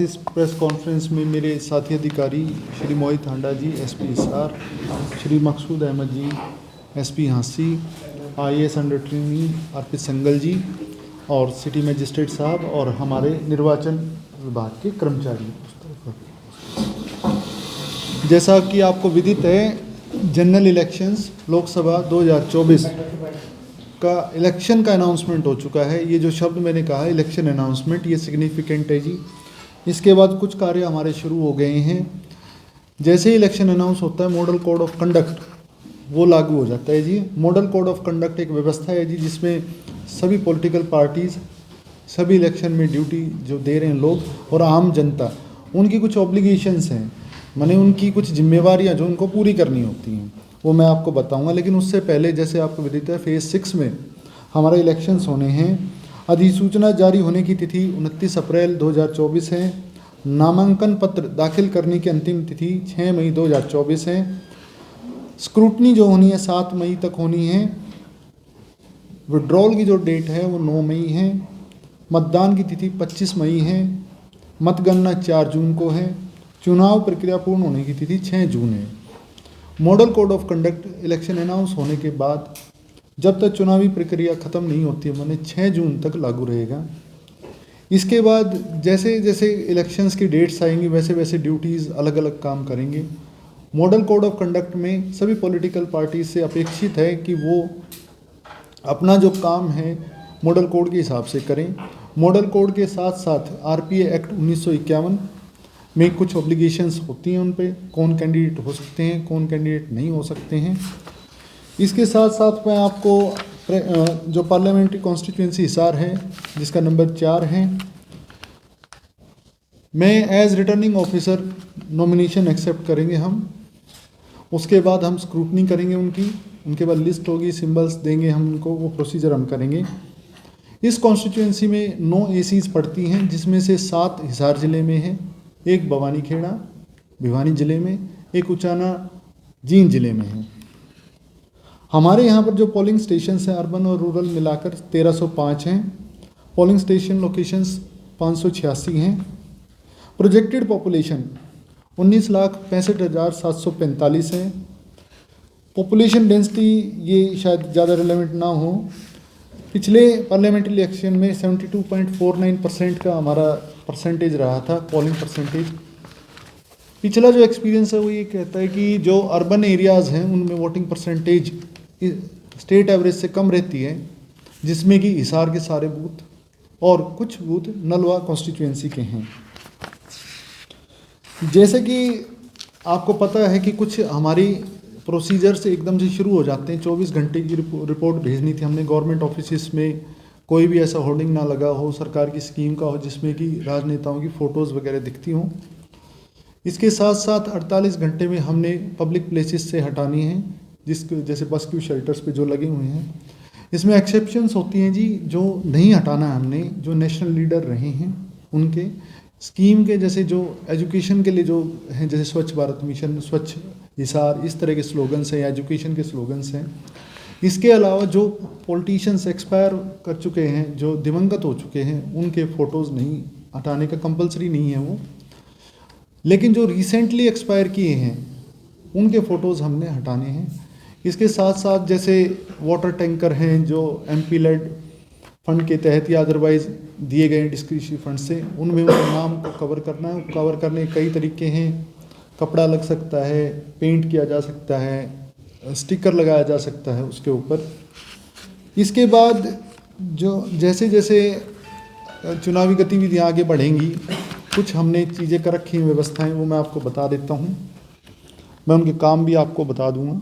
इस press conference में मेरे साथी अधिकारी Shri Mohit Handa ji SP Hisar, Shri Maqsood Ahmed ji SP Jhansi, IAS under training Arpit Sangal ji और सिटी मजिस्ट्रेट साहब और हमारे निर्वाचन विभाग के कर्मचारी। जैसा कि आपको विदित है, जनरल इलेक्शंस लोकसभा 2024 का इलेक्शन का अनाउंसमेंट हो चुका है। ये जो शब्द मैंने कहा है इलेक्शन अनाउंसमेंट, ये सिग्निफिकेंट है जी। इसके बाद कुछ कार्य हमारे शुरू हो गए हैं। जैसे ही इलेक्शन अनाउंस होता है, मॉडल कोड ऑफ कंडक्ट वो लागू हो जाता है जी। मॉडल कोड ऑफ कंडक्ट एक व्यवस्था है जी, जिसमें सभी पॉलिटिकल पार्टीज़, सभी इलेक्शन में ड्यूटी जो दे रहे हैं लोग और आम जनता, उनकी कुछ ऑब्लिगेशंस हैं, माने उनकी कुछ जिम्मेवारियां जो उनको पूरी करनी होती हैं, वो मैं आपको बताऊंगा। लेकिन उससे पहले, जैसे आपको विदित है, फेज़ 6 में हमारे इलेक्शंस होने हैं। अधिसूचना जारी होने की तिथि 29 अप्रैल 2024 है। नामांकन पत्र दाखिल करने की अंतिम तिथि 6 मई 2024 है। स्क्रूटनी जो होनी है 7 मई तक होनी है। विड्रॉल की जो डेट है वो 9 मई है। मतदान की तिथि 25 मई है। मतगणना 4 जून को है। चुनाव प्रक्रिया पूर्ण होने की तिथि 6 जून है। Model code of conduct election announce होने के बाद जब तक चुनावी प्रक्रिया ख़त्म नहीं होती है, माने 6 जून तक लागू रहेगा। इसके बाद जैसे जैसे इलेक्शंस की डेट्स आएंगी, वैसे वैसे ड्यूटीज़ अलग अलग काम करेंगे। मॉडल कोड ऑफ कंडक्ट में सभी पॉलिटिकल पार्टी से अपेक्षित है कि वो अपना जो काम है मॉडल कोड के हिसाब से करें। मॉडल कोड के साथ साथ RPA एक्ट 1951 में कुछ ऑब्लिगेशंस होती हैं उन पे, कौन कैंडिडेट हो सकते हैं, कौन कैंडिडेट नहीं हो सकते हैं। इसके साथ साथ मैं आपको जो पार्लियामेंट्री कॉन्स्टिट्यूंसी हिसार है, जिसका नंबर 4 है, मैं as returning officer nomination accept करेंगे हम। उसके बाद हम स्क्रूटनी करेंगे उनके बाद लिस्ट होगी, सिंबल्स देंगे हम उनको, वो प्रोसीजर हम करेंगे। इस कॉन्स्टिट्यूंसी में 9 ACs पड़ती हैं, जिसमें से 7 हिसार ज़िले में है, एक भवानी खेड़ा भिवानी ज़िले में, एक उचाना जींद ज़िले में है। हमारे यहाँ पर जो पोलिंग स्टेशंस हैं अर्बन और रूरल मिलाकर 1305 हैं। पोलिंग स्टेशन लोकेशंस 586 हैं। प्रोजेक्टेड पॉपुलेशन 19,65,745 है। पॉपुलेशन डेंसिटी ये शायद ज़्यादा रिलेवेंट ना हो। पिछले पार्लियामेंट्री इलेक्शन में 72.49% का हमारा परसेंटेज रहा था, पोलिंग परसेंटेज। पिछला जो एक्सपीरियंस है वो ये कहता है कि जो अर्बन एरियाज़ हैं उनमें वोटिंग परसेंटेज स्टेट एवरेज से कम रहती है, जिसमें कि हिसार के सारे बूथ और कुछ बूथ नलवा कॉन्स्टिट्यूएंसी के हैं। जैसे कि आपको पता है कि कुछ हमारी प्रोसीजर्स एकदम से शुरू हो जाते हैं। 24 घंटे की रिपोर्ट भेजनी थी हमने गवर्नमेंट ऑफिस में। कोई भी ऐसा होर्डिंग ना लगा हो सरकार की स्कीम का हो जिसमें कि राजनेताओं की फ़ोटोज़ वगैरह दिखती हों। इसके साथ साथ 48 घंटे में हमने पब्लिक प्लेसेस से हटानी है, जैसे बस क्यू शेल्टर्स पे जो लगे हुए हैं। इसमें एक्सेप्शंस होती हैं जी, जो नहीं हटाना है हमने, जो नेशनल लीडर रहे हैं उनके स्कीम के, जैसे जो एजुकेशन के लिए जो हैं, जैसे स्वच्छ भारत मिशन, स्वच्छ हिसार, इस तरह के स्लोगन्स हैं या एजुकेशन के स्लोगन्स हैं। इसके अलावा जो पॉलिटिशियंस एक्सपायर कर चुके हैं, जो दिवंगत हो चुके हैं, उनके फ़ोटोज़ नहीं हटाने का कंपलसरी नहीं है वो। लेकिन जो रिसेंटली एक्सपायर किए हैं उनके फ़ोटोज़ हमने हटाने हैं। इसके साथ साथ जैसे वाटर टैंकर हैं जो MP लेड फंड के तहत या अदरवाइज़ दिए गए डिस्क्रिशनरी फंड से, उनमें उनके नाम को कवर करना है। कवर करने के कई तरीके हैं। कपड़ा लग सकता है, पेंट किया जा सकता है, स्टिकर लगाया जा सकता है उसके ऊपर। इसके बाद जो जैसे जैसे चुनावी गतिविधियाँ आगे बढ़ेंगी, कुछ हमने चीज़ें कर रखी हैं, व्यवस्थाएं, वो मैं आपको बता देता हूँ। मैं उनके काम भी आपको बता दूँगा।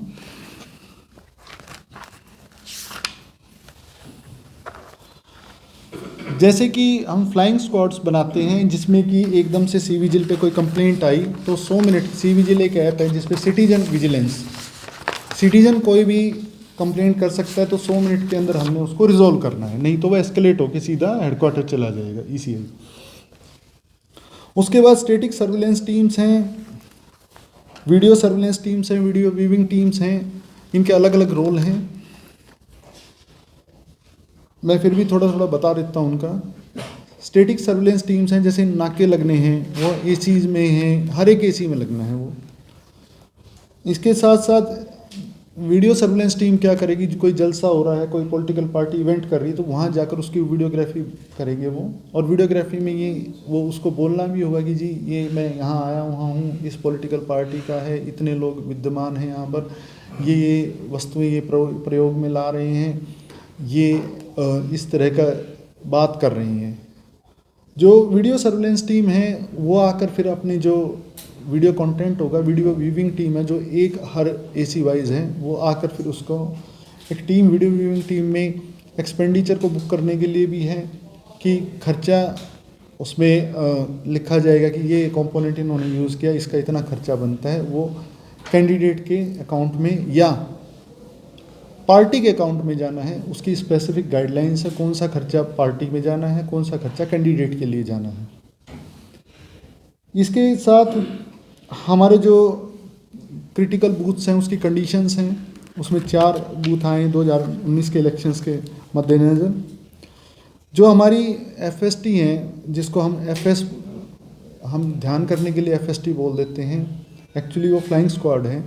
जैसे कि हम फ्लाइंग स्क्वाड्स बनाते हैं, जिसमें कि एकदम से सी विजिल पे कोई कंप्लेंट आई तो 100 मिनट, सी विजिल एक ऐप है जिसपे सिटीजन विजिलेंस, सिटीजन कोई भी कंप्लेंट कर सकता है, तो 100 मिनट के अंदर हमने उसको रिजॉल्व करना है, नहीं तो वह एस्केलेट होकर सीधा हेडक्वार्टर चला जाएगा ECI। उसके बाद स्टैटिक सर्विलेंस टीम्स हैं, वीडियो सर्विलेंस टीम्स हैं, वीडियो व्यूइंग टीम्स हैं। इनके अलग अलग रोल हैं, मैं फिर भी थोड़ा थोड़ा बता देता हूँ उनका। स्टैटिक सर्विलेंस टीम्स हैं, जैसे नाके लगने हैं, वो एसीज में हैं, हर एक एसी में लगना है वो। इसके साथ साथ वीडियो सर्विलेंस टीम क्या करेगी, कोई जलसा हो रहा है, कोई पॉलिटिकल पार्टी इवेंट कर रही है, तो वहाँ जाकर उसकी वीडियोग्राफी करेंगे वो। और वीडियोग्राफी में ये वो उसको बोलना भी होगा कि जी ये मैं यहाँ आया वहाँ हूँ, इस पॉलिटिकल पार्टी का है, इतने लोग विद्यमान हैं यहाँ पर, ये वस्तुएं ये प्रयोग में ला रहे हैं, ये इस तरह का बात कर रही हैं। जो वीडियो सर्विलेंस टीम है वो आकर फिर अपनी जो वीडियो कंटेंट होगा, वीडियो व्यूइंग टीम है जो एक हर एसी वाइज है, वो आकर फिर उसको एक टीम वीडियो व्यूइंग टीम में एक्सपेंडिचर को बुक करने के लिए भी है कि खर्चा उसमें लिखा जाएगा कि ये कंपोनेंट इन्होंने यूज़ किया, इसका इतना खर्चा बनता है, वो कैंडिडेट के अकाउंट में या पार्टी के अकाउंट में जाना है, उसकी स्पेसिफिक गाइडलाइंस है, कौन सा खर्चा पार्टी में जाना है, कौन सा खर्चा कैंडिडेट के लिए जाना है। इसके साथ हमारे जो क्रिटिकल बूथ्स हैं उसकी कंडीशंस हैं, उसमें 4 बूथ आए 2019 के इलेक्शंस के मद्देनज़र। जो हमारी FST हैं, जिसको हम ध्यान करने के लिए FST बोल देते हैं, एक्चुअली वो फ्लाइंग स्क्वाड है।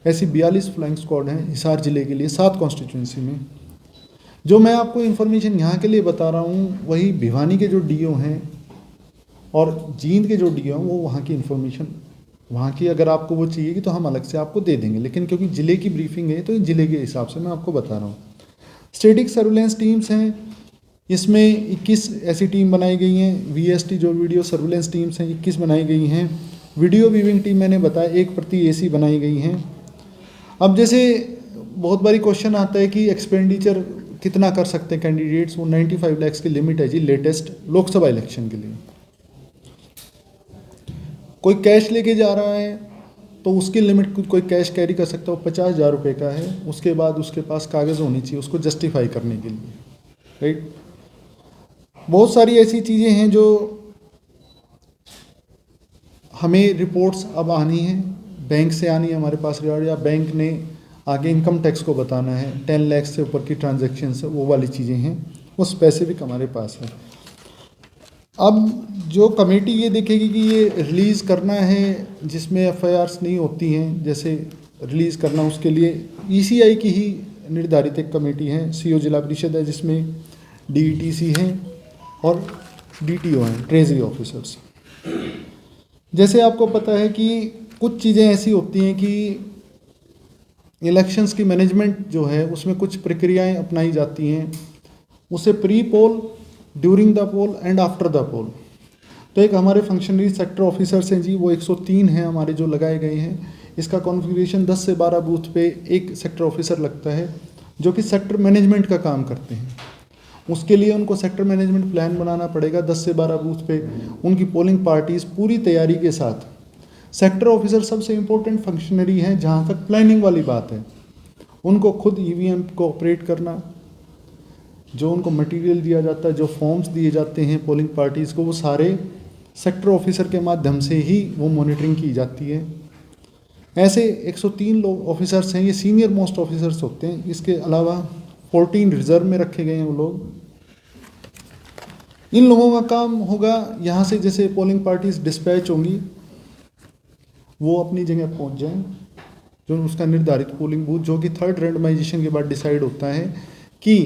ऐसी 42 फ्लाइंग स्क्वाड हैं हिसार ज़िले के लिए 7 कॉन्स्टिट्यूंसी में। जो मैं आपको इन्फॉर्मेशन यहाँ के लिए बता रहा हूँ, वही भिवानी के जो DO हैं और जींद के जो DO हैं वो वहाँ की इन्फॉर्मेशन, वहाँ की अगर आपको वो चाहिए तो हम अलग से आपको दे देंगे, लेकिन क्योंकि ज़िले की ब्रीफिंग है तो ज़िले के हिसाब से मैं आपको बता रहा हूँ। स्टैटिक सर्विलेंस टीम्स हैं, इसमें 21 ऐसी टीम बनाई गई हैं। VST जो वीडियो सर्विलेंस टीम्स हैं 21 बनाई गई हैं। वीडियो व्यूइंग टीम मैंने बताया 1 प्रति AC बनाई गई हैं। अब जैसे बहुत बारी क्वेश्चन आता है कि एक्सपेंडिचर कितना कर सकते हैं कैंडिडेट्स, वो 95 लाख की लिमिट है जी लेटेस्ट लोकसभा इलेक्शन के लिए। कोई कैश लेके जा रहा है तो उसकी लिमिट, कोई कैश कैरी कर सकता है, वो 50,000 रुपये का है। उसके बाद उसके पास कागज़ होनी चाहिए उसको जस्टिफाई करने के लिए, राइट। बहुत सारी ऐसी चीज़ें हैं जो हमें रिपोर्ट्स अब आनी है, बैंक से आनी है हमारे पास रिकॉर्ड, या बैंक ने आगे इनकम टैक्स को बताना है, 10 लाख से ऊपर की ट्रांजैक्शन से, वो वाली चीज़ें हैं, वो स्पेसिफिक हमारे पास है। अब जो कमेटी ये देखेगी कि ये रिलीज़ करना है जिसमें FIRs नहीं होती हैं, जैसे रिलीज़ करना, उसके लिए ECI की ही निर्धारित एक कमेटी है, CO जिला परिषद है, जिसमें DETC हैं और DTO हैं, ट्रेजरी ऑफिसर्स। जैसे आपको पता है कि कुछ चीज़ें ऐसी होती हैं कि इलेक्शंस की मैनेजमेंट जो है उसमें कुछ प्रक्रियाएं अपनाई जाती हैं, उसे pre poll, during the poll and after the poll. तो एक हमारे फंक्शनरी सेक्टर ऑफिसर्स हैं जी, वो 103 हैं हमारे जो लगाए गए हैं। इसका कॉन्फ़िगरेशन 10 से 12 बूथ पे एक सेक्टर ऑफिसर लगता है जो कि सेक्टर मैनेजमेंट का काम करते हैं। उसके लिए उनको सेक्टर मैनेजमेंट प्लान बनाना पड़ेगा। 10 से 12 बूथ पे उनकी पोलिंग पार्टीज़ पूरी तैयारी के साथ, सेक्टर ऑफिसर सबसे इम्पोर्टेंट फंक्शनरी हैं जहाँ तक प्लानिंग वाली बात है। उनको खुद EVM को ऑपरेट करना, जो उनको मटेरियल दिया जाता है, जो फॉर्म्स दिए जाते हैं पोलिंग पार्टीज़ को, वो सारे सेक्टर ऑफिसर के माध्यम से ही वो मॉनिटरिंग की जाती है। ऐसे 103 लोग ऑफिसर्स हैं, ये सीनियर मोस्ट ऑफिसर्स होते हैं। इसके अलावा 14 रिजर्व में रखे गए हैं वो लोग। इन लोगों का काम होगा, यहाँ से जैसे पोलिंग पार्टीज डिस्पैच होंगी वो अपनी जगह पहुँच जाएं, जो उसका निर्धारित पोलिंग बूथ, जो कि 3rd रैंडमाइजेशन के बाद डिसाइड होता है कि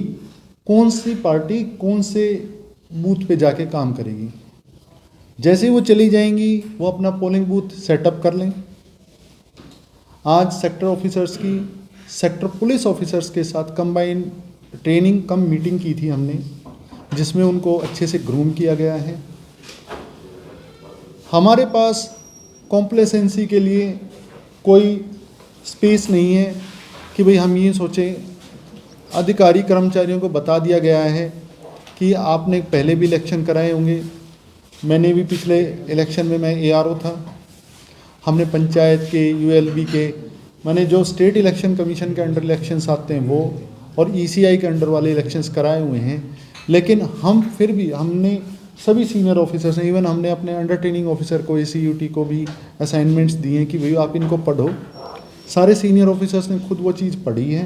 कौन सी पार्टी कौन से बूथ पे जाके काम करेगी। जैसे वो चली जाएंगी वो अपना पोलिंग बूथ सेटअप कर लें। आज सेक्टर ऑफिसर्स की सेक्टर पुलिस ऑफिसर्स के साथ कंबाइन ट्रेनिंग कम मीटिंग की थी हमने, जिसमें उनको अच्छे से ग्रूम किया गया है। हमारे पास कॉम्प्लेसेंसी के लिए कोई स्पेस नहीं है कि भाई हम ये सोचें, अधिकारी कर्मचारियों को बता दिया गया है कि आपने पहले भी इलेक्शन कराए होंगे, मैंने भी पिछले इलेक्शन में मैं ARO था, हमने पंचायत के, ULB के, मैंने जो स्टेट इलेक्शन कमीशन के अंडर इलेक्शंस आते हैं वो, और ECI के अंडर वाले इलेक्शंस कराए हुए हैं। लेकिन हम फिर भी, हमने सभी सीनियर ऑफिसर्स हैं, इवन हमने अपने अंडर ट्रेनिंग ऑफिसर को, ACUT को भी असाइनमेंट्स दिए कि भाई आप इनको पढ़ो। सारे सीनियर ऑफिसर्स ने खुद वो चीज़ पढ़ी है।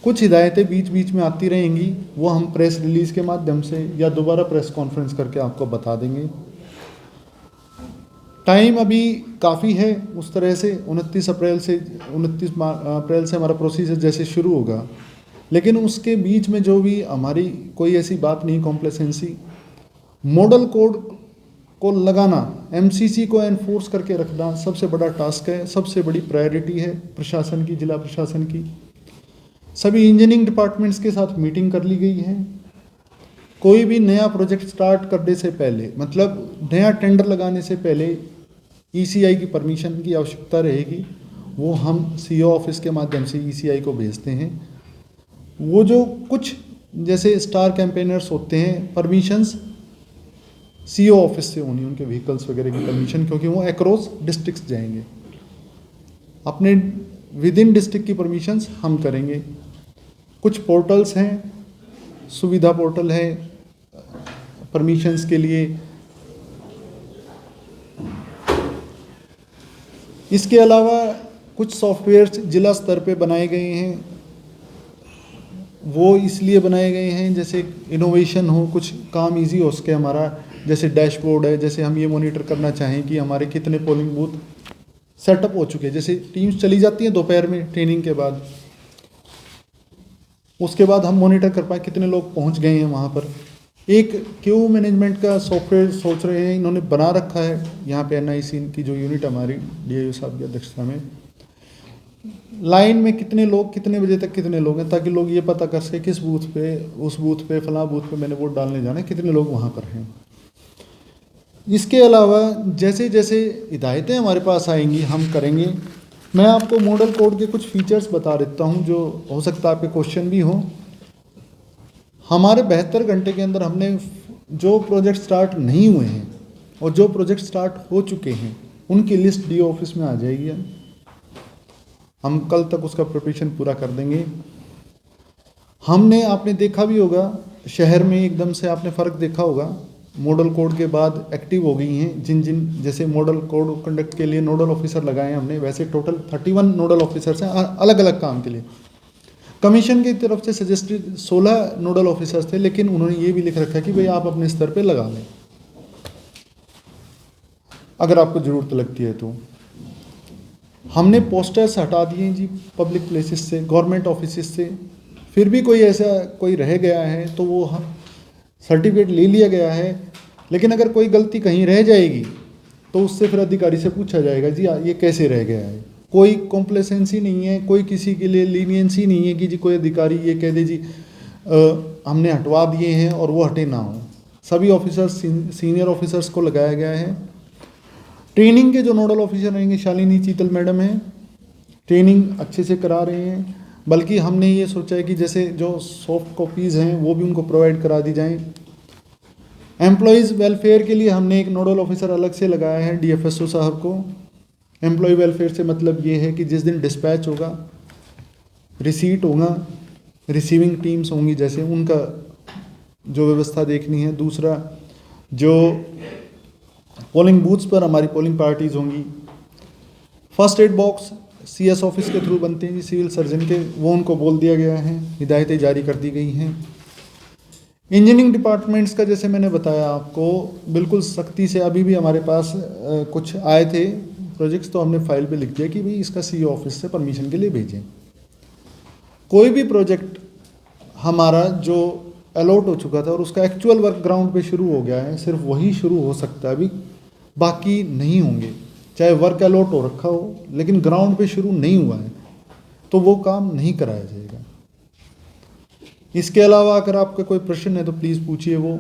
कुछ हिदायतें बीच बीच में आती रहेंगी, वो हम प्रेस रिलीज़ के माध्यम से या दोबारा प्रेस कॉन्फ्रेंस करके आपको बता देंगे। टाइम अभी काफ़ी है, उस तरह से 29 अप्रैल से हमारा प्रोसीजर जैसे शुरू होगा, लेकिन उसके बीच में जो भी हमारी कोई ऐसी बात नहीं कॉम्प्लेसेंसी, मॉडल कोड को लगाना, एमसीसी को एनफोर्स करके रखना सबसे बड़ा टास्क है, सबसे बड़ी प्रायोरिटी है प्रशासन की, जिला प्रशासन की। सभी इंजीनियरिंग डिपार्टमेंट्स के साथ मीटिंग कर ली गई है। कोई भी नया प्रोजेक्ट स्टार्ट करने से पहले, मतलब नया टेंडर लगाने से पहले ईसीआई की परमिशन की आवश्यकता रहेगी, वो हम सीओ ऑफिस के माध्यम से ईसीआई को भेजते हैं। वो जो कुछ जैसे स्टार कैंपेनर्स होते हैं, परमिशंस सीओ ऑफिस से होनी, उनके व्हीकल्स वगैरह की परमिशन, क्योंकि वो अक्रॉस डिस्ट्रिक्ट्स जाएंगे। अपने विद इन डिस्ट्रिक्ट की परमिशंस हम करेंगे। कुछ पोर्टल्स हैं, सुविधा पोर्टल है परमिशंस के लिए। इसके अलावा कुछ सॉफ्टवेयर्स जिला स्तर पे बनाए गए हैं, वो इसलिए बनाए गए हैं जैसे इनोवेशन हो, कुछ काम इजी हो सके हमारा। जैसे डैशबोर्ड है, जैसे हम ये मॉनिटर करना चाहें कि हमारे कितने पोलिंग बूथ सेटअप हो चुके हैं। जैसे टीम्स चली जाती हैं दोपहर में ट्रेनिंग के बाद, उसके बाद हम मॉनिटर कर पाए कितने लोग पहुंच गए हैं वहाँ पर। एक क्यू मैनेजमेंट का सॉफ्टवेयर सोच रहे हैं, इन्होंने बना रखा है यहाँ पे एनआईसी की जो यूनिट हमारी डीआईओ साहब की अध्यक्षता में। लाइन में कितने लोग, कितने बजे तक कितने लोग हैं, ताकि लोग ये पता कर सके किस बूथ पे, उस बूथ पे, फलां बूथ पे मैंने वोट डालने जाना है, कितने लोग वहाँ पर हैं। इसके अलावा जैसे जैसे हिदायतें हमारे पास आएंगी हम करेंगे। मैं आपको मॉडल कोड के कुछ फीचर्स बता देता हूँ, जो हो सकता है आपके क्वेश्चन भी हों। हमारे 72 घंटे के अंदर हमने जो प्रोजेक्ट स्टार्ट नहीं हुए हैं और जो प्रोजेक्ट स्टार्ट हो चुके हैं उनकी लिस्ट डीओ ऑफिस में आ जाएगी। हम कल तक उसका प्रिपरेशन पूरा कर देंगे। हमने, आपने देखा भी होगा शहर में एकदम से आपने फ़र्क देखा होगा, मॉडल कोड के बाद एक्टिव हो गई हैं जिन जिन, जैसे मॉडल कोड कंडक्ट के लिए नोडल ऑफिसर लगाए हैं हमने, वैसे टोटल 31 नोडल ऑफिसर्स हैं अलग अलग काम के लिए। कमीशन की तरफ से सजेस्टेड 16 नोडल ऑफिसर्स थे, लेकिन उन्होंने ये भी लिख रखा कि भाई आप अपने स्तर पे लगा लें अगर आपको ज़रूरत लगती है तो। हमने पोस्टर्स हटा दिए जी पब्लिक प्लेसेस से, गवर्नमेंट ऑफिस से। फिर भी कोई ऐसा कोई रह गया है तो वो सर्टिफिकेट ले लिया गया है, लेकिन अगर कोई गलती कहीं रह जाएगी तो उससे फिर अधिकारी से पूछा जाएगा जी ये कैसे रह गया है। कोई कॉम्प्लेसेंसी नहीं है, कोई किसी के लिए लीनियंसी नहीं है कि जी कोई अधिकारी ये कह दे जी हमने हटवा दिए हैं और वो हटे ना हो। सभी ऑफिसर्स, सीनियर ऑफिसर्स को लगाया गया है। ट्रेनिंग के जो नोडल ऑफिसर रहेंगे, शालिनी चीतल मैडम हैं, ट्रेनिंग अच्छे से करा रहे हैं। बल्कि हमने ये सोचा है कि जैसे जो सॉफ्ट कॉपीज़ हैं वो भी उनको प्रोवाइड करा दी जाएं। एम्प्लॉयज़ वेलफेयर के लिए हमने एक नोडल ऑफिसर अलग से लगाया है, डीएफएसओ साहब को। एम्प्लॉय वेलफेयर से मतलब ये है कि जिस दिन डिस्पैच होगा, रिसीट होगा, रिसीविंग टीम्स होंगी, जैसे उनका जो व्यवस्था देखनी है। दूसरा, जो पोलिंग बूथ्स पर हमारी पोलिंग पार्टीज़ होंगी। First aid box CS office के थ्रू बनते हैं, सिविल सर्जन के, वो उनको बोल दिया गया है, हिदायतें जारी कर दी गई हैं। इंजीनियरिंग डिपार्टमेंट्स का जैसे मैंने बताया आपको, बिल्कुल सख्ती से अभी भी हमारे पास कुछ आए थे प्रोजेक्ट्स, तो हमने फाइल पे लिख दिया कि भाई इसका सीओ ऑफिस से परमिशन के लिए भेजें। कोई भी प्रोजेक्ट हमारा जो अलॉट हो चुका था और उसका एक्चुअल वर्क ग्राउंड पे शुरू हो गया है, सिर्फ वही शुरू हो सकता है, अभी बाकी नहीं होंगे। चाहे वर्क अलॉट हो रखा हो लेकिन ग्राउंड पे शुरू नहीं हुआ है तो वो काम नहीं कराया जाएगा। इसके अलावा अगर आपका कोई प्रश्न है तो प्लीज़ पूछिए। वो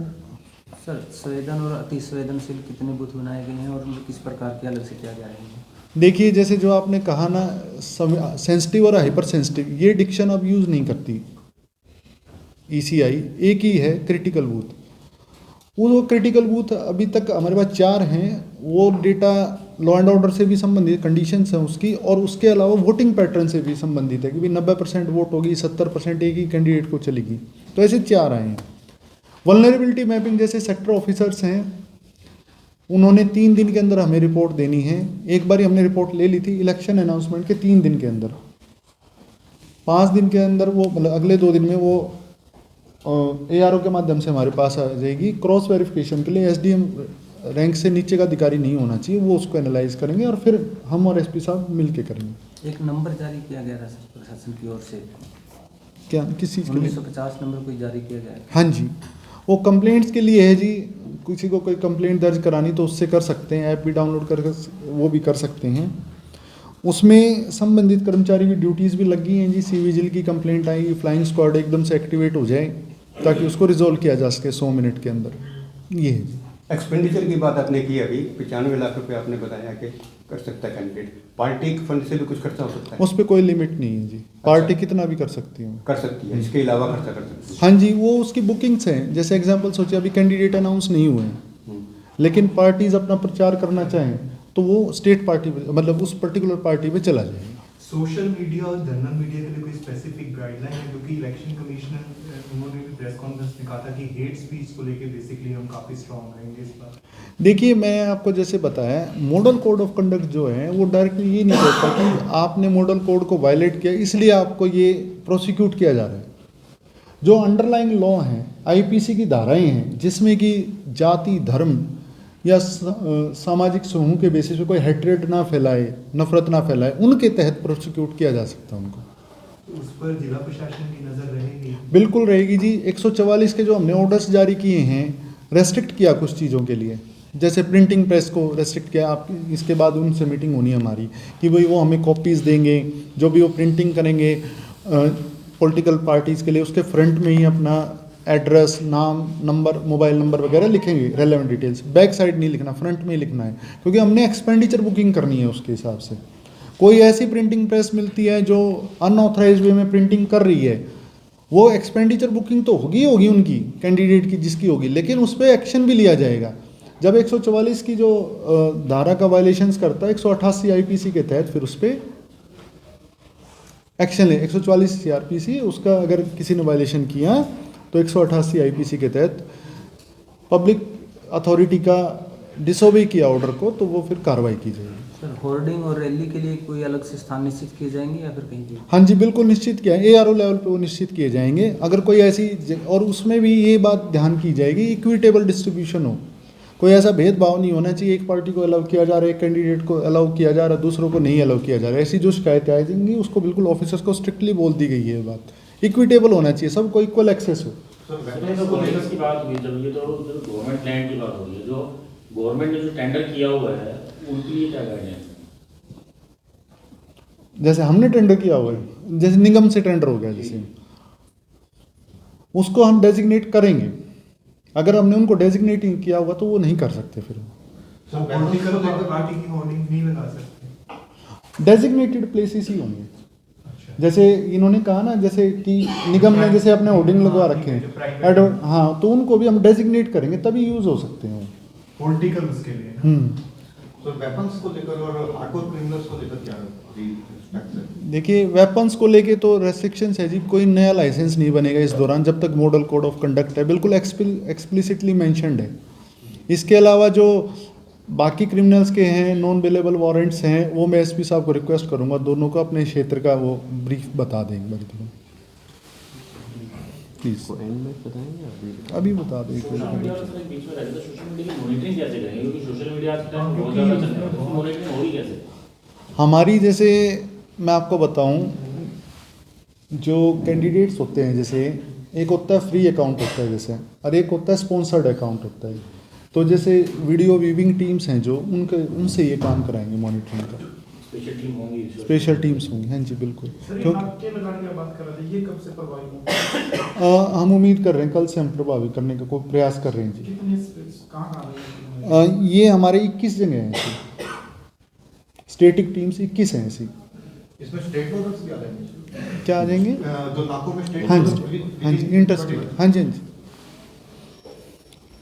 सर, संवेदन और अति संवेदनशील कितने बूथ बनाए गए हैं और उनको किस प्रकार के अलग से किया जा रहा है? देखिए, जैसे जो आपने कहा ना सेंसिटिव और हाइपर सेंसिटिव, ये डिक्शन अब यूज़ नहीं करती ईसीआई। एक ही है क्रिटिकल बूथ। वो क्रिटिकल बूथ अभी तक हमारे पास 4 हैं। वो डेटा लॉ एंड ऑर्डर से भी संबंधित कंडीशंस हैं उसकी, और उसके अलावा वोटिंग पैटर्न से भी संबंधित है कि भाई 90% वोट होगी, 70% एक ही कैंडिडेट को चलेगी। तो ऐसे 4 आए हैं। वल्नरेबिलिटी मैपिंग जैसे सेक्टर ऑफिसर्स हैं, उन्होंने 3 दिन के अंदर हमें रिपोर्ट देनी है। एक बार हमने रिपोर्ट ले ली थी इलेक्शन अनाउंसमेंट के 3 दिन के अंदर। 5 दिन के अंदर वो मतलब अगले 2 दिन में वो ARO के माध्यम से हमारे पास आ जाएगी। क्रॉस वेरिफिकेशन के लिए SDM रैंक से नीचे का अधिकारी नहीं होना चाहिए, वो उसको एनालाइज करेंगे और फिर हम और SP साहब मिल के करेंगे। एक नंबर जारी किया गया था प्रशासन की ओर से, क्या किस चीज़ के लिए? 1950 नंबर कोई जारी किया गया है? हाँ जी, वो कंप्लेंट्स के लिए है जी। किसी को कोई कंप्लेंट दर्ज करानी तो उससे कर सकते हैं, ऐप भी डाउनलोड कर वो भी कर सकते हैं। उसमें संबंधित कर्मचारी की ड्यूटीज़ भी लगी हैं जी। सी विजिल की कंप्लेंट आई, फ्लाइंग स्क्वाड एकदम से एक्टिवेट हो जाए ताकि उसको रिजोल्व किया जा सके 100 मिनट के अंदर। ये है जी। एक्सपेंडिचर की बात आपने की अभी, 95 लाख रुपए आपने बताया कि कर सकता है कैंडिडेट। पार्टी के फंड से भी कुछ खर्चा हो सकता है? उस पर कोई लिमिट नहीं है जी, पार्टी कितना भी कर सकती है। कर सकती है, इसके अलावा खर्चा कर सकती है। हाँ जी, वो उसकी बुकिंग्स हैं। जैसे एग्जांपल सोचिए, अभी कैंडिडेट अनाउंस नहीं हुए हैं, हम्म। लेकिन पार्टीज अपना प्रचार करना चाहें तो वो स्टेट पार्टी पे, मतलब उस पर्टिकुलर पार्टी पे चला जाएगा। सोशल मीडिया और जनरल मीडिया के लिए कोई स्पेसिफिक गाइडलाइन है? क्योंकि इलेक्शन कमिश्नर उन्होंने भी प्रेस कॉन्फ्रेंस में कहा था कि हेट स्पीच को लेके बेसिकली हम काफ़ी स्ट्रॉन्ग रहेंगे इस बार। देखिए, मैं आपको जैसे बताया, मॉडल कोड ऑफ कंडक्ट जो है वो डायरेक्टली ये नहीं कहता कि आपने मॉडल कोड को वायलेट किया इसलिए आपको ये प्रोसिक्यूट किया जा रहा है। जो अंडरलाइंग लॉ हैं, IPC की धाराएं हैं जिसमें कि जाति, धर्म या सामाजिक समूह के बेसिस पे कोई हेट्रेड ना फैलाए, नफरत ना फैलाए, उनके तहत प्रोसिक्यूट किया जा सकता है उनको। तो उस पर जिला प्रशासन की नज़र रहेगी? बिल्कुल रहेगी जी। 144 के जो हमने ऑर्डर्स जारी किए हैं, रेस्ट्रिक्ट किया कुछ चीज़ों के लिए, जैसे प्रिंटिंग प्रेस को रेस्ट्रिक्ट किया। आप इसके बाद उनसे मीटिंग होनी है हमारी कि भाई वो हमें कॉपीज़ देंगे, जो भी वो प्रिंटिंग करेंगे पॉलिटिकल पार्टीज़ के लिए, उसके फ्रंट में ही अपना एड्रेस, नाम, नंबर, मोबाइल नंबर वगैरह लिखेंगे, रेलेवेंट डिटेल्स। बैक साइड नहीं लिखना, फ्रंट में ही लिखना है, क्योंकि हमने एक्सपेंडिचर बुकिंग करनी है उसके हिसाब से। कोई ऐसी प्रिंटिंग प्रेस मिलती है जो अनऑथराइज वे में प्रिंटिंग कर रही है, वो एक्सपेंडिचर बुकिंग तो होगी उनकी कैंडिडेट की जिसकी होगी, लेकिन उस पर एक्शन भी लिया जाएगा। जब 144 की जो धारा का वायलेशंस करता है 188 IPC के तहत फिर उस पर एक्शन ले। 144 CRPC, उसका अगर किसी ने वायलेशन किया तो 188 IPC के तहत पब्लिक अथॉरिटी का डिसोबे किया ऑर्डर को तो वो फिर कार्रवाई की जाएगी। सर, होर्डिंग और रैली के लिए कोई अलग से स्थान निश्चित किए जाएंगे या फिर कहीं भी? हाँ जी, बिल्कुल निश्चित किया है। ARO लेवल पे वो निश्चित किए जाएंगे। अगर कोई ऐसी और उसमें भी ये बात ध्यान की जाएगी, इक्विटेबल डिस्ट्रीब्यूशन हो, कोई ऐसा भेदभाव नहीं होना चाहिए, एक पार्टी को अलाउ किया जा रहा है, एक कैंडिडेट को अलाउ किया जा रहा है, दूसरों को नहीं अलाउ किया जा रहा है। ऐसी जो शिकायतें आ जाएंगी उसको बिल्कुल ऑफिसर्स को स्ट्रिक्टली बोल दी गई है। ये बात इक्विटेबल होना चाहिए, सबको इक्वल एक्सेस हो। की बात हुई, जब ये तो गवर्नमेंट लैंड की बात हो रही है, जो गवर्नमेंट ने जो टेंडर किया हुआ है उनके लिए क्या गाइडलाइन? जैसे हमने टेंडर किया हुआ है, जैसे निगम से टेंडर हो गया, जैसे उसको हम डेजिग्नेट करेंगे। अगर हमने उनको डेजिग्नेट किया हुआ तो वो नहीं कर सकते। फिर पॉलिटिकल पार्टी की होर्डिंग नहीं लगा सकते? डेजिग्नेटेड प्लेसेस ही होंगे। अच्छा। जैसे इन्होंने कहा ना, जैसे कि निगम ने जैसे अपने होर्डिंग लगवा रखे हैं, हाँ, तो उनको भी हम डेजिग्नेट करेंगे तभी यूज हो सकते हैं पॉलिटिकल उसके लिए। तो वेपन्स को लेकर और हार्डकोर क्रिमिनल्स को लेकर क्या देखिए, वेपन्स को लेके तो रेस्ट्रिक्शंस है जी। कोई नया लाइसेंस नहीं बनेगा इस दौरान जब तक मॉडल कोड ऑफ कंडक्ट है, बिल्कुल एक्सप्लिसिटली मेंशन्ड है। इसके अलावा जो बाकी क्रिमिनल्स के हैं, नॉन बेलेबल वारंट्स हैं, वो मैं SP साहब को रिक्वेस्ट करूंगा दोनों को अपने क्षेत्र का वो ब्रीफ बता दें एक बार प्लीज। एंड में बताएंगे अभी बता दें। सोशल मीडिया और सर बीच में रहता है, सोशल मीडिया की मॉनिटरिंग कैसे करेंगे? क्योंकि सोशल मीडिया आज के टाइम बहुत ज़्यादा चल रहा है, तो मॉनिटरिंग होगी कैसे? हमारी, जैसे मैं आपको बताऊं, जो कैंडिडेट्स होते हैं, जैसे एक होता है फ्री अकाउंट होता है जैसे, और एक होता है स्पॉन्सर्ड अकाउंट होता है। तो जैसे वीडियो व्यूइंग टीम्स हैं जो उनसे ये काम कराएंगे मॉनिटरिंग का। स्पेशल टीम होंगी? स्पेशल टीम्स होंगी, हाँ जी बिल्कुल। नाके लगाने की बात कर रहे थे, ये कब से प्रभावी होगा? हम उम्मीद कर रहे हैं कल से हम प्रभावित करने का कोई प्रयास कर रहे हैं जी। कितने कहाँ ये हमारे 21 जगह हैं ऐसी, स्टेटिक टीम्स 21 हैं ऐसी। इसमें स्टेट बॉर्डर्स भी आ जाएंगे? क्या आ जाएंगे? जो लाखों में स्टेट हाँ जी, हाँ जी, इंटरस्टेट, हाँ जी, हाँ जी।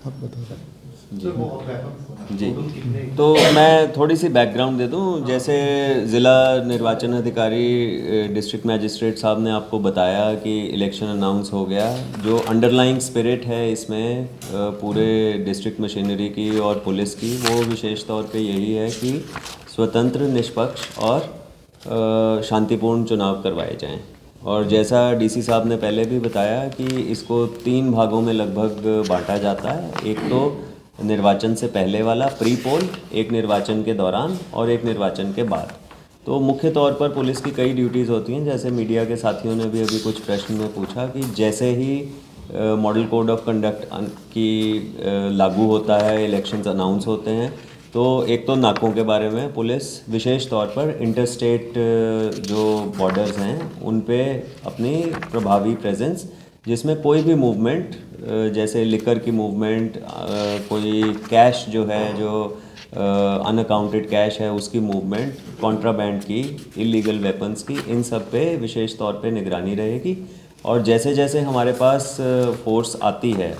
आप बताओ जी। तो मैं थोड़ी सी बैकग्राउंड दे दूं। जैसे ज़िला निर्वाचन अधिकारी डिस्ट्रिक्ट मैजिस्ट्रेट साहब ने आपको बताया कि इलेक्शन अनाउंस हो गया। जो अंडरलाइंग स्पिरिट है इसमें पूरे डिस्ट्रिक्ट मशीनरी की और पुलिस की, वो विशेष तौर पे यही है कि स्वतंत्र, निष्पक्ष और शांतिपूर्ण चुनाव करवाए जाएं। और जैसा डीसी साहब ने पहले भी बताया कि इसको 3 भागों में लगभग बांटा जाता है। एक तो निर्वाचन से पहले वाला प्री पोल, एक निर्वाचन के दौरान और एक निर्वाचन के बाद। तो मुख्य तौर पर पुलिस की कई ड्यूटीज़ होती हैं, जैसे मीडिया के साथियों ने भी अभी कुछ प्रश्न में पूछा कि जैसे ही मॉडल कोड ऑफ कंडक्ट की लागू होता है, इलेक्शंस अनाउंस होते हैं, तो एक तो नाकों के बारे में पुलिस विशेष तौर पर इंटरस्टेट जो बॉर्डर्स हैं उन पे अपनी प्रभावी प्रेजेंस, जिसमें कोई भी मूवमेंट जैसे लिकर की मूवमेंट, कोई कैश जो है जो अनअकाउंटेड कैश है उसकी मूवमेंट, कॉन्ट्राबैंड की, इलीगल वेपन्स की, इन सब पे विशेष तौर पे निगरानी रहेगी। और जैसे जैसे हमारे पास फोर्स आती है,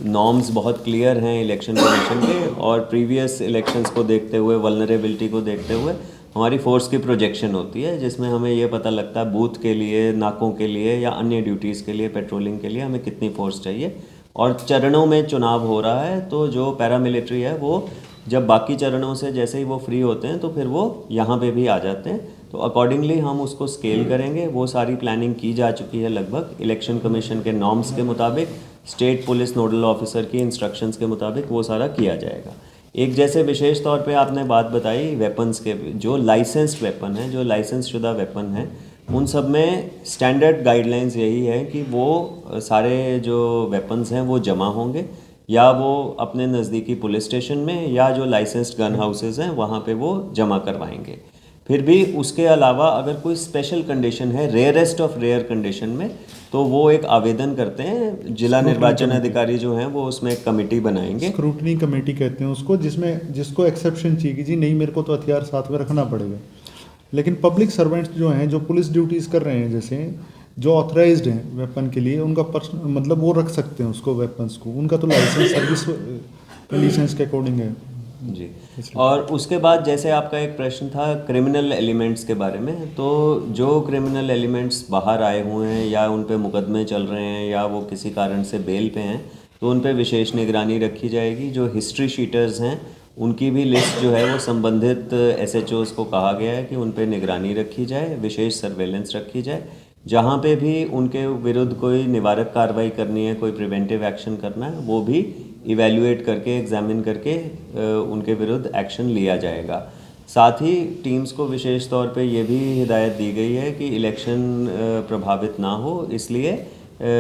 नॉर्म्स बहुत क्लियर हैं इलेक्शन कमीशन के, और प्रीवियस इलेक्शंस को देखते हुए, वल्नरेबिलिटी को देखते हुए हमारी फोर्स की प्रोजेक्शन होती है, जिसमें हमें ये पता लगता है बूथ के लिए, नाकों के लिए या अन्य ड्यूटीज़ के लिए, पेट्रोलिंग के लिए हमें कितनी फोर्स चाहिए। और चरणों में चुनाव हो रहा है, तो जो पैरामिलिट्री है वो जब बाकी चरणों से जैसे ही वो फ्री होते हैं तो फिर वो यहाँ पे भी आ जाते हैं। तो अकॉर्डिंगली हम उसको स्केल करेंगे। वो सारी प्लानिंग की जा चुकी है लगभग इलेक्शन कमीशन के नॉर्म्स के मुताबिक, स्टेट पुलिस नोडल ऑफिसर की इंस्ट्रक्शंस के मुताबिक वो सारा किया जाएगा। एक जैसे विशेष तौर पे आपने बात बताई वेपन्स के, जो लाइसेंस्ड वेपन है, जो लाइसेंस शुदा वेपन है, उन सब में स्टैंडर्ड गाइडलाइंस यही है कि वो सारे जो वेपन्स हैं वो जमा होंगे, या वो अपने नज़दीकी पुलिस स्टेशन में या जो लाइसेंस्ड गन हाउसेज हैं वहाँ पे वो जमा करवाएंगे। फिर भी उसके अलावा अगर कोई स्पेशल कंडीशन है, रेयरेस्ट ऑफ रेयर कंडीशन में, तो वो एक आवेदन करते हैं, जिला निर्वाचन अधिकारी जो हैं वो उसमें एक कमेटी बनाएंगे, स्क्रूटनी कमेटी कहते हैं उसको, जिसको एक्सेप्शन चाहिए कि जी नहीं मेरे को तो हथियार साथ में रखना पड़ेगा। लेकिन पब्लिक सर्वेंट्स जो हैं, जो पुलिस ड्यूटीज़ कर रहे हैं, जैसे जो ऑथराइज्ड हैं वेपन के लिए, उनका पर्सनल मतलब वो रख सकते हैं उसको, वेपन्स को, उनका तो लाइसेंस सर्विस कंडीशंस के अकॉर्डिंग है जी। और उसके बाद जैसे आपका एक प्रश्न था क्रिमिनल एलिमेंट्स के बारे में, तो जो क्रिमिनल एलिमेंट्स बाहर आए हुए हैं या उन पे मुकदमे चल रहे हैं या वो किसी कारण से बेल पे हैं, तो उन पे विशेष निगरानी रखी जाएगी। जो हिस्ट्री शीटर्स हैं उनकी भी लिस्ट जो है वो संबंधित SHOs को कहा गया है कि उन पे निगरानी रखी जाए, विशेष सर्वेलेंस रखी जाए। जहाँ पे भी उनके विरुद्ध कोई निवारक कार्रवाई करनी है, कोई प्रिवेंटिव एक्शन करना है, वो भी इवैल्यूएट करके, एग्जामिन करके उनके विरुद्ध एक्शन लिया जाएगा। साथ ही टीम्स को विशेष तौर पे ये भी हिदायत दी गई है कि इलेक्शन प्रभावित ना हो, इसलिए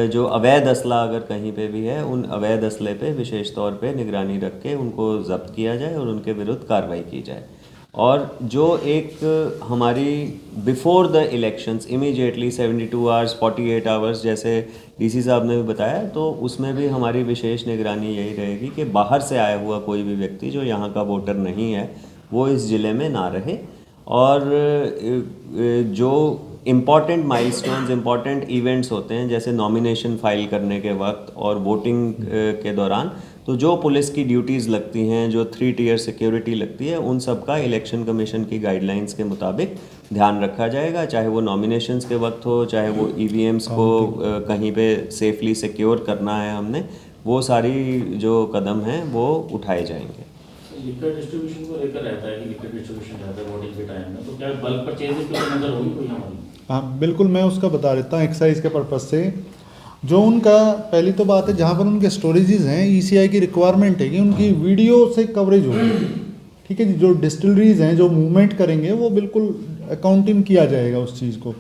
जो अवैध असला अगर कहीं पे भी है, उन अवैध असले पे विशेष तौर पे निगरानी रख के उनको जब्त किया जाए और उनके विरुद्ध कार्रवाई की जाए। और जो एक हमारी before the elections immediately 72 hours 48 hours जैसे डीसी साहब ने भी बताया, तो उसमें भी हमारी विशेष निगरानी यही रहेगी कि बाहर से आया हुआ कोई भी व्यक्ति जो यहाँ का वोटर नहीं है वो इस ज़िले में ना रहे। और जो इम्पॉर्टेंट माइलस्टोन्स, इम्पॉर्टेंट इवेंट्स होते हैं, जैसे नॉमिनेशन फाइल करने के वक्त और वोटिंग के दौरान, तो जो पुलिस की ड्यूटीज़ लगती हैं, जो 3 टियर सिक्योरिटी लगती है, उन सब का इलेक्शन कमीशन की गाइडलाइंस के मुताबिक ध्यान रखा जाएगा। चाहे वो नॉमिनेशंस के वक्त हो, चाहे वो EVMs को कहीं पे सेफली सिक्योर करना है हमने, वो सारी जो कदम हैं वो उठाए जाएंगे। लिकर डिस्ट्रीब्यूशन को लेकर रहता है कि लिकर डिस्ट्रीब्यूशन रहता है वोटिंग के टाइम में, तो क्या बल्क परचेजिंग की नजर होगी कोई हमारी? हाँ बिल्कुल, मैं उसका बता देता हूँ एक्साइज के पर्पज़ से। जो उनका पहली तो बात है, जहाँ पर उनके स्टोरेजेस हैं, ECI की रिक्वायरमेंट है कि उनकी वीडियो से कवरेज होगी, ठीक है जी। जो डिस्टिलरीज हैं जो मूवमेंट करेंगे वो बिल्कुल अकाउंटिंग किया जाएगा उस चीज़ को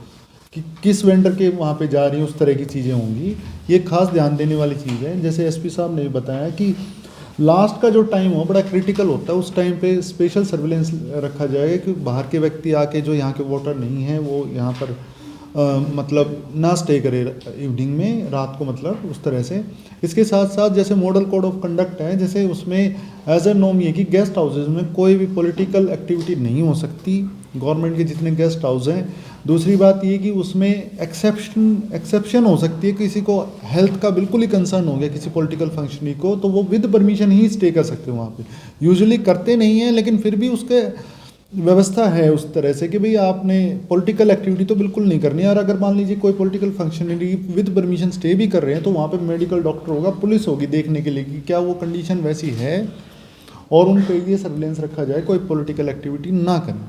कि किस वेंडर के वहाँ पे जा रही है, उस तरह की चीज़ें होंगी। ये खास ध्यान देने वाली चीज़ है। जैसे SP साहब ने बताया कि लास्ट का जो टाइम हो बड़ा क्रिटिकल होता है, उस टाइम पे स्पेशल सर्विलेंस रखा जाएगा कि बाहर के व्यक्ति आके जो यहाँ के वोटर नहीं हैं वो यहाँ पर मतलब ना स्टे करे इवनिंग में, रात को, मतलब उस तरह से। इसके साथ साथ जैसे मॉडल कोड ऑफ कंडक्ट है, जैसे उसमें एज ए नॉर्म ये कि गेस्ट हाउसेज में कोई भी पॉलिटिकल एक्टिविटी नहीं हो सकती, गवर्नमेंट के जितने गेस्ट हाउस हैं। दूसरी बात ये कि उसमें एक्सेप्शन हो सकती है, किसी को हेल्थ का बिल्कुल ही कंसर्न हो गया किसी पॉलिटिकल फंक्शनरी को, तो वो विद परमिशन ही स्टे कर सकते हैं वहाँ पे। यूजुअली करते नहीं हैं, लेकिन फिर भी उसके व्यवस्था है उस तरह से कि भाई आपने पॉलिटिकल एक्टिविटी तो बिल्कुल नहीं करनी है। और अगर मान लीजिए कोई political functionary with permission stay भी कर रहे हैं, तो वहाँ पे मेडिकल डॉक्टर होगा, पुलिस होगी देखने के लिए कि क्या वो कंडीशन वैसी है, और उनके लिए सर्विलेंस रखा जाए कोई पॉलिटिकल एक्टिविटी ना करें।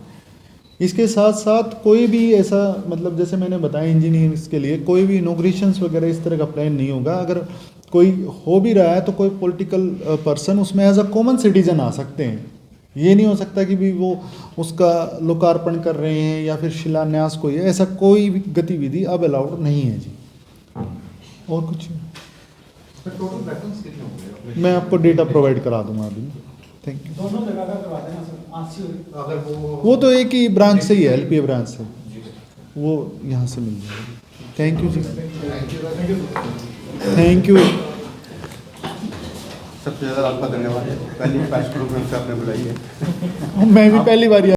इसके साथ साथ कोई भी ऐसा मतलब जैसे मैंने बताया इंजीनियर्स के लिए कोई भी इनोग्रेशंस वगैरह इस तरह का प्लान नहीं होगा। अगर कोई हो भी रहा है तो कोई पॉलिटिकल पर्सन उसमें एज अ कॉमन सिटीजन आ सकते हैं। ये नहीं हो सकता कि भी वो उसका लोकार्पण कर रहे हैं या फिर शिलान्यास कोई है, ऐसा कोई भी गतिविधि अब अलाउड नहीं है जी। और कुछ टोटल वेपन्स कितने होंगे? मैं आपको डेटा प्रोवाइड करा दूंगा अभी। Thank you. दोनों जगह का करवा देना सर, आरसी अगर वो तो एक ही ब्रांच से ही है, एलपीए ब्रांच से, वो यहाँ से मिल जाएगा। थैंक यू जी, थैंक यू। सबसे ज़्यादा आपका धन्यवाद, पहली प्रेस कॉन्फ्रेंस आपने बुलाई है। मैं भी पहली बार